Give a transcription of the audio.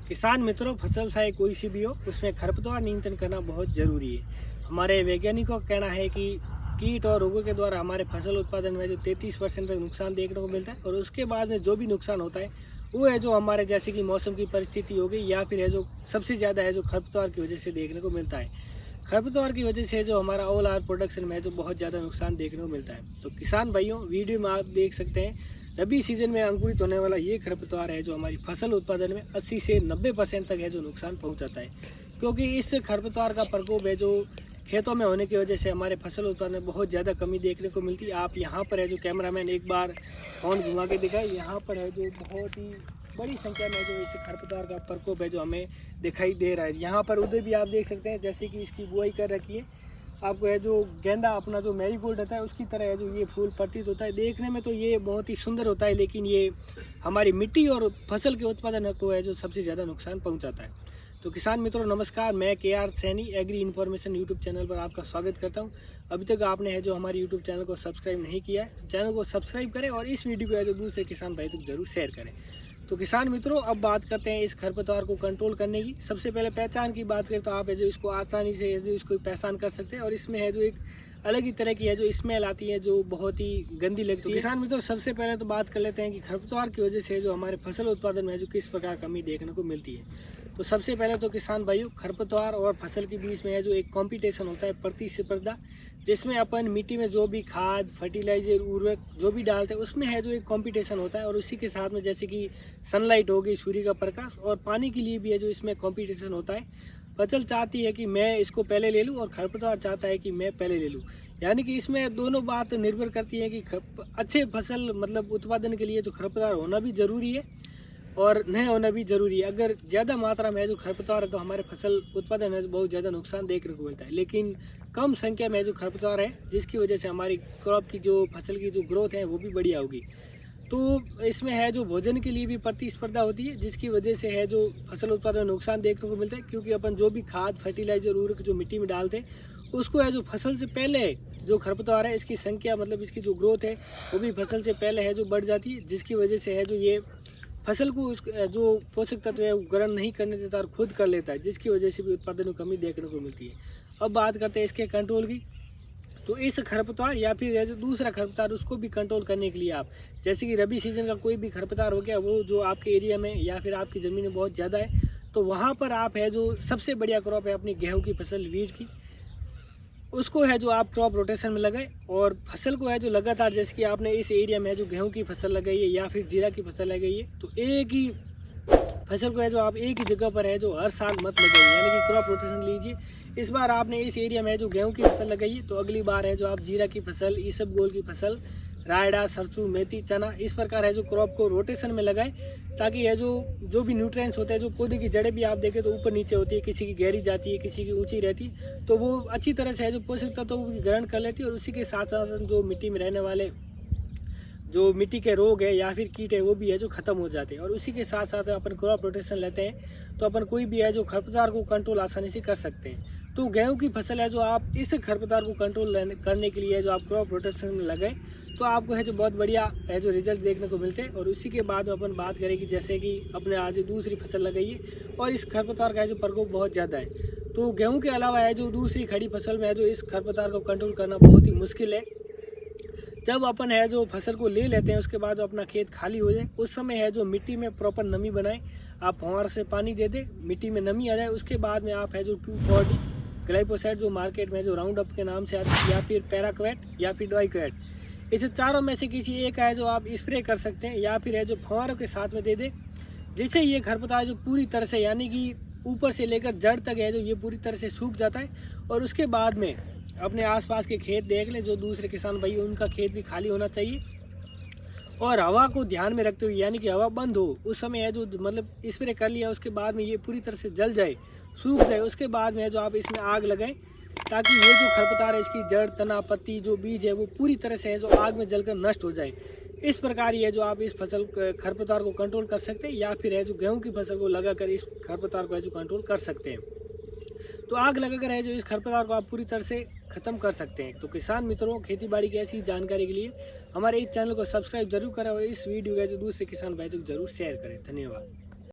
किसान मित्रों, फसल चाहे कोई सी भी हो, उसमें खरपतवार नियंत्रण करना बहुत जरूरी है। हमारे वैज्ञानिकों का कहना है कि कीट और रोगों के द्वारा हमारे फसल उत्पादन में जो 33% तक नुकसान देखने को मिलता है, और उसके बाद में जो भी नुकसान होता है वो है जो हमारे जैसे कि मौसम की परिस्थिति हो गई, या फिर है जो सबसे ज़्यादा है जो खरपतवार की वजह से देखने को मिलता है। खरपतवार की वजह से जो हमारा ऑल आवर प्रोडक्शन में है जो बहुत ज़्यादा नुकसान देखने को मिलता है। तो किसान भाइयों, वीडियो में आप देख सकते हैं रबी सीजन में अंकुरित होने वाला ये खरपतवार है जो हमारी फसल उत्पादन में 80 से 90% तक है जो नुकसान पहुंचाता है। क्योंकि इस खरपतवार का प्रकोप है जो खेतों में होने की वजह से हमारे फसल उत्पादन में बहुत ज़्यादा कमी देखने को मिलती है। आप यहाँ पर है जो कैमरामैन एक बार फोन घुमा के दिखाए, यहाँ पर है जो बहुत ही बड़ी संख्या में जो इस खरपतवार का प्रकोप है जो हमें दिखाई दे रहा है। यहाँ पर उधर भी आप देख सकते हैं जैसे कि इसकी बुआई कर रखी है। आपको है जो गेंदा अपना जो मैरीगोल्ड होता है उसकी तरह है जो ये फूल प्रतीत होता है। देखने में तो ये बहुत ही सुंदर होता है, लेकिन ये हमारी मिट्टी और फसल के उत्पादन को है जो सबसे ज़्यादा नुकसान पहुंचाता है। तो किसान मित्रों नमस्कार, मैं KR Saini agri information YouTube channel पर आपका स्वागत करता हूं। अभी तक आपने है जो हमारे यूट्यूब चैनल को सब्सक्राइब नहीं किया है तो चैनल को सब्सक्राइब करें और इस वीडियो को है जो दूसरे किसान भाई तक जरूर शेयर करें। तो किसान मित्रों, अब बात करते हैं इस खरपतवार को कंट्रोल करने की। सबसे पहले पहचान की बात करें तो आप है जो इसको आसानी से है जो इसको पहचान कर सकते हैं, और इसमें है जो एक अलग ही तरह की है जो स्मेल आती है जो बहुत ही गंदी लगती है। किसान मित्रों, सबसे पहले तो बात कर लेते हैं कि खरपतवार की वजह से जो हमारे फसल उत्पादन में जो किस प्रकार कमी देखने को मिलती है। तो सबसे पहले तो किसान भाइयों, खरपतवार और फसल के बीच में है जो एक कंपटीशन होता है, प्रतिस्पर्धा, जिसमें अपन मिट्टी में जो भी खाद, फर्टिलाइजर, उर्वरक जो भी डालते हैं उसमें है जो एक कंपटीशन होता है। और उसी के साथ में जैसे कि सनलाइट हो गई, सूर्य का प्रकाश, और पानी के लिए भी है जो इसमें कंपटीशन होता है। फसल चाहती है कि मैं इसको पहले ले लूँ और खरपतवार चाहता है कि मैं पहले ले लूँ। यानी कि इसमें दोनों बात निर्भर करती है कि अच्छे फसल मतलब उत्पादन के लिए जो खरपतवार होना भी ज़रूरी है और नहीं होना भी ज़रूरी है। अगर ज़्यादा मात्रा में है जो खरपतवार है तो हमारे फसल उत्पादन में बहुत ज़्यादा नुकसान देखने को मिलता है, लेकिन कम संख्या में जो खरपतवार है जिसकी वजह से हमारी क्रॉप की जो फसल की जो ग्रोथ है वो भी बढ़िया होगी। तो इसमें है जो भोजन के लिए भी प्रतिस्पर्धा होती है, जिसकी वजह से है जो फसल उत्पादन में नुकसान देखने को मिलता है। क्योंकि अपन जो भी खाद, फर्टिलाइजर, उर्वरक जो मिट्टी में डालते हैं उसको है जो फसल से पहले जो खरपतवार है इसकी संख्या मतलब इसकी जो ग्रोथ है वो भी फसल से पहले है जो बढ़ जाती है, जिसकी वजह से है जो ये फसल को उस जो पोषक तत्व है वो ग्रहण नहीं करने देता और खुद कर लेता है, जिसकी वजह से भी उत्पादन में कमी देखने को मिलती है। अब बात करते हैं इसके कंट्रोल की। तो इस खरपतवार या फिर जैसे दूसरा खरपतवार उसको भी कंट्रोल करने के लिए आप जैसे कि रबी सीजन का कोई भी खरपतवार हो गया, वो जो आपके एरिया में या फिर आपकी ज़मीन में बहुत ज़्यादा है, तो वहाँ पर आप है जो सबसे बढ़िया क्रॉप है अपनी गेहूँ की फसल, वीट की, उसको है जो आप क्रॉप रोटेशन में लगाए और फसल को है जो लगातार, जैसे कि आपने इस एरिया में है जो गेहूं की फसल लगाई है या फिर जीरा की फसल लगाई है, तो एक ही फसल को है जो आप एक ही जगह पर है जो हर साल मत लगाइए, यानी कि क्रॉप रोटेशन लीजिए। इस बार आपने इस एरिया में है जो गेहूं की फसल लगाई है तो अगली बार है जो आप जीरा की फसल, ईसबगोल की फसल, रायडा, सरसों, मेथी, चना, इस प्रकार है जो क्रॉप को रोटेशन में लगाएं, ताकि है जो भी न्यूट्रिएंट्स होते हैं, जो पौधे की जड़ें भी आप देखें तो ऊपर नीचे होती है, किसी की गहरी जाती है, किसी की ऊंची रहती है, तो वो अच्छी तरह से है जो पोषक तत्वों को ग्रहण कर लेती है। और उसी के साथ साथ जो मिट्टी में रहने वाले जो मिट्टी के रोग है या फिर कीट है वो भी है जो खत्म हो जाते हैं। और उसी के साथ साथ अपन क्रॉप रोटेशन लेते हैं तो अपन कोई भी है जो खरपतवार को कंट्रोल आसानी से कर सकते हैं। तो गेहूं की फसल है जो आप इस खरपतवार को कंट्रोल करने के लिए जो आप क्रॉप रोटेशन में लगाए तो आपको है जो बहुत बढ़िया है जो रिजल्ट देखने को मिलते हैं। और उसी के बाद में अपन बात करें कि जैसे कि अपने आज दूसरी फसल लगाइए और इस खरपतवार का जो प्रकोप बहुत ज़्यादा है, तो गेहूँ के अलावा है जो दूसरी खड़ी फसल में है जो इस खरपतवार को कंट्रोल करना बहुत ही मुश्किल है। जब अपन है जो फसल को ले लेते हैं उसके बाद अपना खेत खाली हो जाए उस समय है जो मिट्टी में प्रॉपर नमी बनाए, आप फुहार से पानी दे दे, मिट्टी में नमी आ जाए, उसके बाद में आप है जो 240 ग्लाइफोसेट जो मार्केट में जो राउंड अप के नाम से आती है, या फिर पैराक्वेट या फिर डाइक्वेट, इसे चारों में से किसी एक है जो आप स्प्रे कर सकते हैं, या फिर है जो फुहारों के साथ में दे दे, जिससे ये खरपतवार जो पूरी तरह से यानी कि ऊपर से लेकर जड़ तक है जो ये पूरी तरह से सूख जाता है। और उसके बाद में अपने आसपास के खेत देख ले, जो दूसरे किसान भाई उनका खेत भी खाली होना चाहिए, और हवा को ध्यान में रखते हुए यानी कि हवा बंद हो उस समय है जो मतलब स्प्रे कर लिया, उसके बाद में ये पूरी तरह से जल जाए, सूख जाए, उसके बाद में है जो आप इसमें आग लगाएं, ताकि ये जो खरपतवार है इसकी जड़, तना, पत्ती, जो बीज है वो पूरी तरह से है जो आग में जलकर नष्ट हो जाए। इस प्रकार ये जो आप इस फसल खरपतवार को कंट्रोल कर सकते हैं, या फिर है जो गेहूं की फसल को लगाकर इस खरपतवार को है जो कंट्रोल कर सकते हैं। तो आग लगाकर है जो इस खरपतवार को आप पूरी तरह से खत्म कर सकते हैं। तो किसान मित्रों, खेती बाड़ी की ऐसी जानकारी के लिए हमारे इस चैनल को सब्सक्राइब जरूर करें और इस वीडियो को जो दूसरे किसान भाई तक जरूर शेयर करें। धन्यवाद।